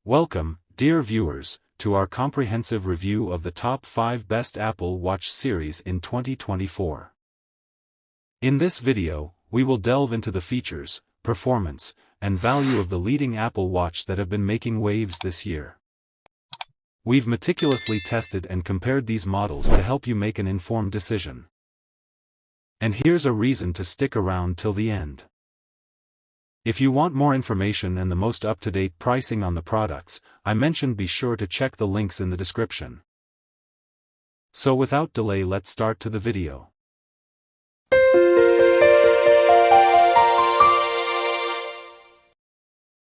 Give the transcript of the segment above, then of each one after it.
Welcome, dear viewers, to our comprehensive review of the top 5 best Apple Watch series in 2024. In this video, we will delve into the features, performance, and value of the leading Apple Watch that have been making waves this year. We've meticulously tested and compared these models to help you make an informed decision. And here's a reason to stick around till the end. If you want more information and the most up-to-date pricing on the products I mentioned, be sure to check the links in the description. So without delay, let's start to the video.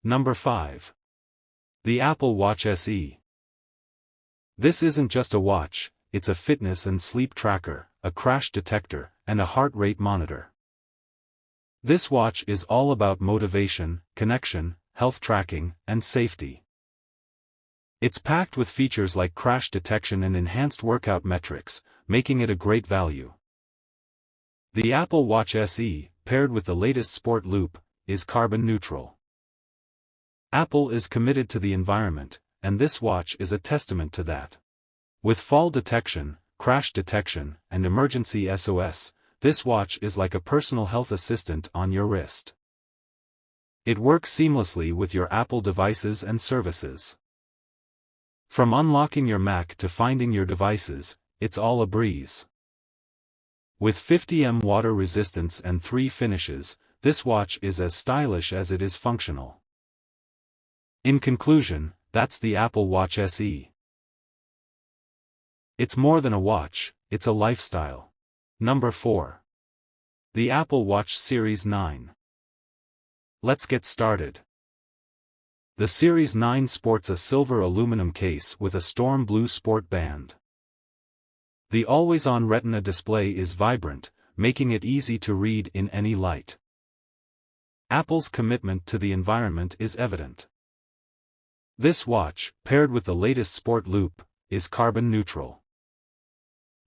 Number 5. The Apple Watch SE. This isn't just a watch, it's a fitness and sleep tracker, a crash detector, and a heart rate monitor. This watch is all about motivation, connection, health tracking, and safety. It's packed with features like crash detection and enhanced workout metrics, making it a great value. The Apple Watch SE, paired with the latest Sport Loop, is carbon neutral. Apple is committed to the environment, and this watch is a testament to that. With fall detection, crash detection, and emergency SOS, this watch is like a personal health assistant on your wrist. It works seamlessly with your Apple devices and services. From unlocking your Mac to finding your devices, it's all a breeze. With 50mm water resistance and 3 finishes, this watch is as stylish as it is functional. In conclusion, that's the Apple Watch SE. It's more than a watch, it's a lifestyle. Number 4. The Apple Watch Series 9. Let's get started. The Series 9 sports a silver aluminum case with a storm blue sport band. The always-on Retina display is vibrant, making it easy to read in any light. Apple's commitment to the environment is evident. This watch, paired with the latest Sport Loop, is carbon neutral.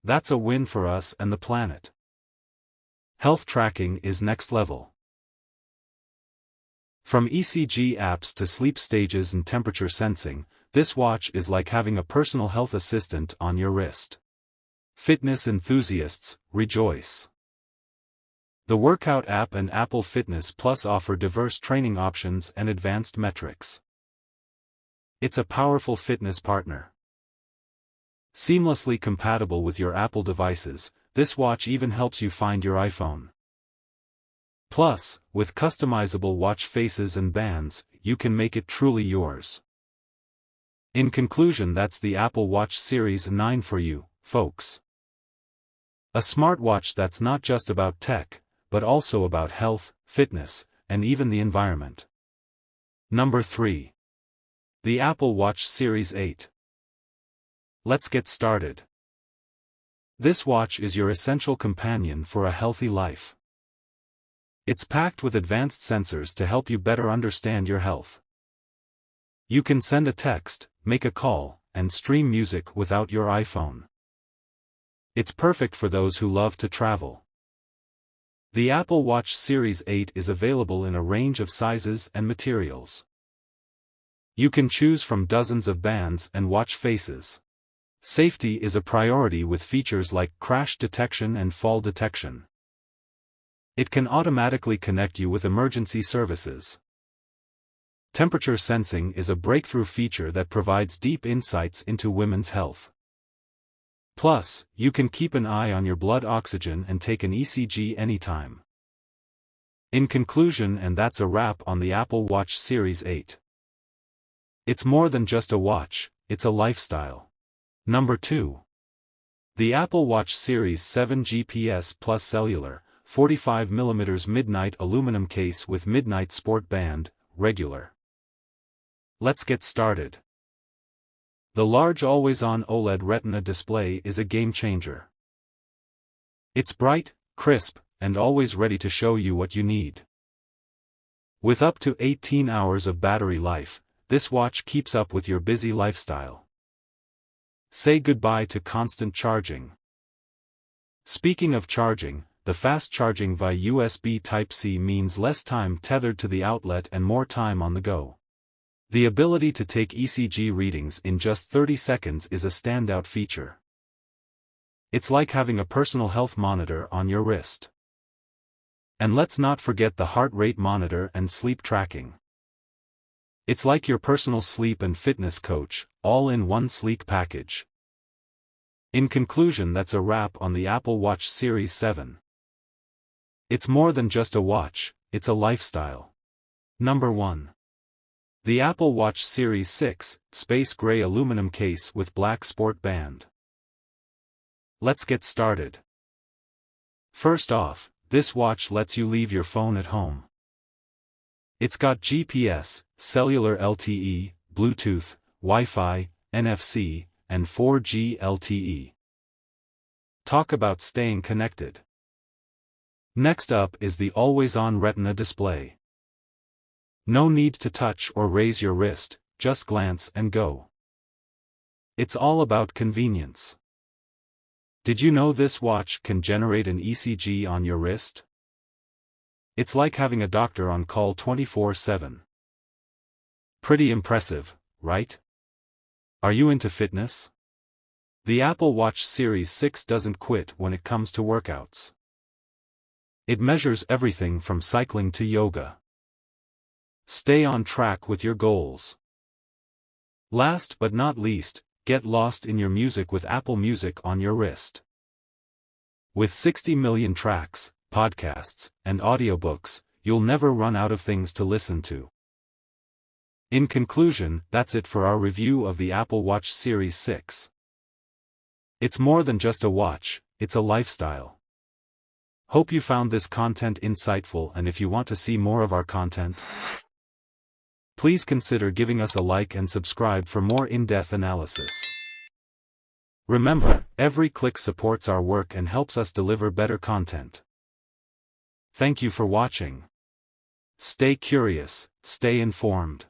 That's a win for us and the planet. Health tracking is next level. From ECG apps to sleep stages and temperature sensing, this watch is like having a personal health assistant on your wrist. Fitness enthusiasts, rejoice! The Workout app and Apple Fitness Plus offer diverse training options and advanced metrics. It's a powerful fitness partner. Seamlessly compatible with your Apple devices, this watch even helps you find your iPhone. Plus, with customizable watch faces and bands, you can make it truly yours. In conclusion, that's the Apple Watch Series 9 for you, folks. A smartwatch that's not just about tech, but also about health, fitness, and even the environment. Number 3. The Apple Watch Series 8. Let's get started. This watch is your essential companion for a healthy life. It's packed with advanced sensors to help you better understand your health. You can send a text, make a call, and stream music without your iPhone. It's perfect for those who love to travel. The Apple Watch Series 8 is available in a range of sizes and materials. You can choose from dozens of bands and watch faces. Safety is a priority with features like crash detection and fall detection. It can automatically connect you with emergency services. Temperature sensing is a breakthrough feature that provides deep insights into women's health. Plus, you can keep an eye on your blood oxygen and take an ECG anytime. In conclusion, and that's a wrap on the Apple Watch Series 8. It's more than just a watch, it's a lifestyle. Number 2. The Apple Watch Series 7 GPS Plus Cellular, 45mm midnight aluminum case with midnight sport band, regular. Let's get started. The large always-on OLED Retina display is a game-changer. It's bright, crisp, and always ready to show you what you need. With up to 18 hours of battery life, this watch keeps up with your busy lifestyle. Say goodbye to constant charging. Speaking of charging, the fast charging via USB Type-C means less time tethered to the outlet and more time on the go. The ability to take ECG readings in just 30 seconds is a standout feature. It's like having a personal health monitor on your wrist. And let's not forget the heart rate monitor and sleep tracking. It's like your personal sleep and fitness coach, all in one sleek package. In conclusion, that's a wrap on the Apple Watch Series 7. It's more than just a watch, it's a lifestyle. Number 1. The Apple Watch Series 6, Space Gray Aluminum Case with Black Sport Band. Let's get started. First off, this watch lets you leave your phone at home. It's got GPS, cellular LTE, Bluetooth, Wi-Fi, NFC, and 4G LTE. Talk about staying connected. Next up is the always-on Retina display. No need to touch or raise your wrist, just glance and go. It's all about convenience. Did you know this watch can generate an ECG on your wrist? It's like having a doctor on call 24/7. Pretty impressive, right? Are you into fitness? The Apple Watch Series 6 doesn't quit when it comes to workouts. It measures everything from cycling to yoga. Stay on track with your goals. Last but not least, get lost in your music with Apple Music on your wrist. With 60 million tracks, podcasts, and audiobooks, you'll never run out of things to listen to. In conclusion, that's it for our review of the Apple Watch Series 6. It's more than just a watch, it's a lifestyle. Hope you found this content insightful, and if you want to see more of our content, please consider giving us a like and subscribe for more in-depth analysis. Remember, every click supports our work and helps us deliver better content. Thank you for watching. Stay curious, stay informed.